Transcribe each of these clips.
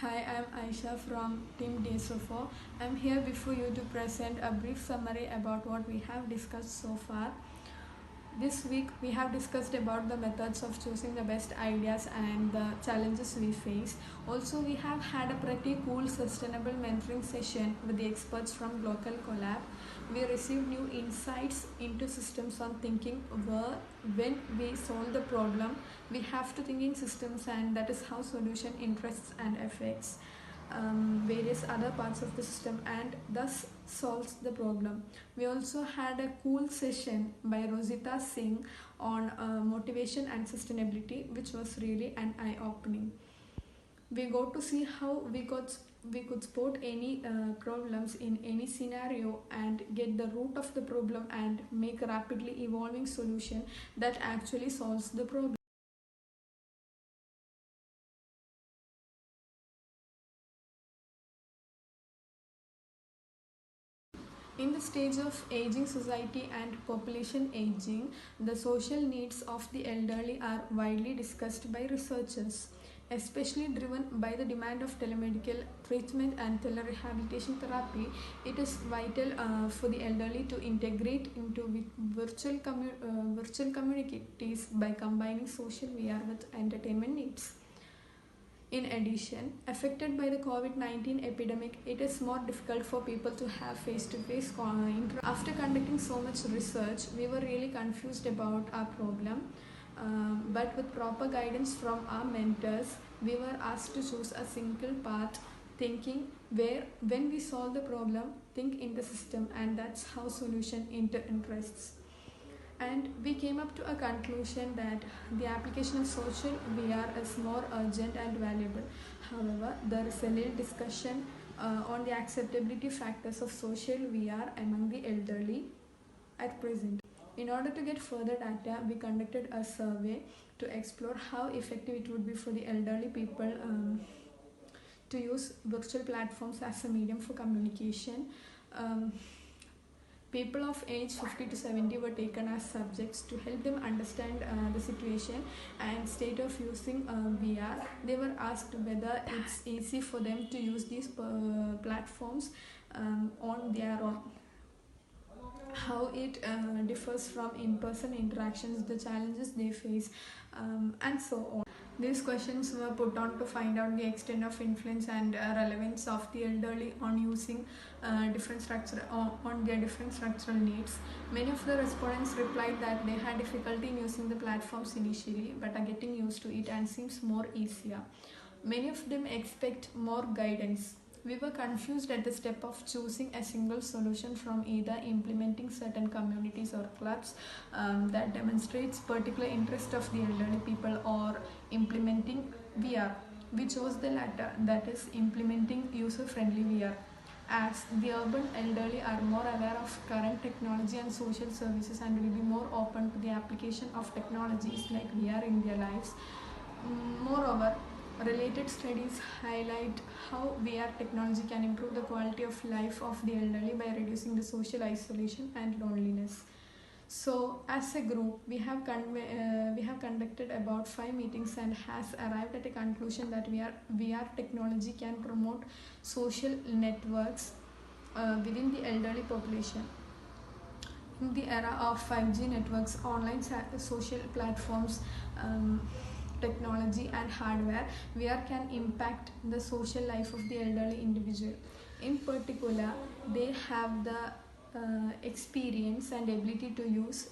Hi, I'm Aisha from Team DSO4. I'm here before you to present a brief summary about what we have discussed so far. This week we have discussed about the methods of choosing the best ideas and the challenges we face. Also, we have had a pretty cool sustainable mentoring session with the experts from local collab. We received new insights into systems on thinking where when we solve the problem we have to think in systems, and that is how solution interests and affects various other parts of the system and thus solves the problem. We also had a cool session by Rosita Singh on motivation and sustainability, which was really an eye-opening. We got to see how we could spot any problems in any scenario and get the root of the problem and make a rapidly evolving solution that actually solves the problem. In the stage of aging society and population aging, the social needs of the elderly are widely discussed by researchers, especially driven by the demand of telemedical treatment and telerehabilitation therapy. It is vital for the elderly to integrate into virtual communities by combining social VR with entertainment needs. In addition, affected by the COVID-19 epidemic, it is more difficult for people to have face-to-face interaction. After conducting so much research, we were really confused about our problem. But with proper guidance from our mentors, we were asked to choose a single path, thinking where when we solve the problem, think in the system, and that's how solution interests. And we came up to a conclusion that the application of social VR is more urgent and valuable. However, there is a little discussion on the acceptability factors of social VR among the elderly at present. In order to get further data, we conducted a survey to explore how effective it would be for the elderly people to use virtual platforms as a medium for communication. Um, People of age 50 to 70 were taken as subjects to help them understand the situation and state of using VR. They were asked whether it's easy for them to use these platforms on their own, how it differs from in-person interactions, the challenges they face, and so on. These questions were put on to find out the extent of influence and relevance of the elderly on using on their different structural needs. Many of the respondents replied that they had difficulty in using the platforms initially, but are getting used to it and seems more easier. Many of them expect more guidance. We were confused at the step of choosing a single solution from either implementing certain communities or clubs that demonstrates particular interest of the elderly people or implementing VR. We chose the latter, that is implementing user-friendly VR. As the urban elderly are more aware of current technology and social services and will be more open to the application of technologies like VR in their lives. Moreover, related studies highlight how VR technology can improve the quality of life of the elderly by reducing the social isolation and loneliness. So, as a group, we have conducted about 5 meetings and has arrived at a conclusion that VR technology can promote social networks within the elderly population. In the era of 5G networks, online social platforms, technology and hardware, VR can impact the social life of the elderly individual. In particular, they have the experience and ability to use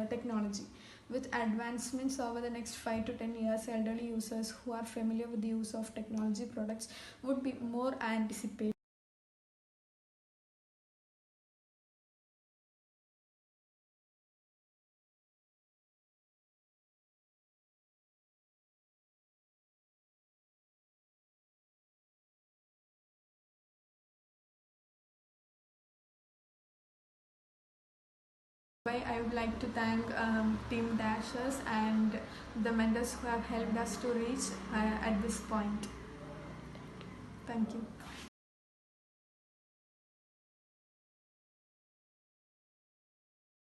technology. With advancements over the next 5 to 10 years, elderly users who are familiar with the use of technology products would be more anticipated. I would like to thank Team Dashers and the mentors who have helped us to reach at this point. Thank you.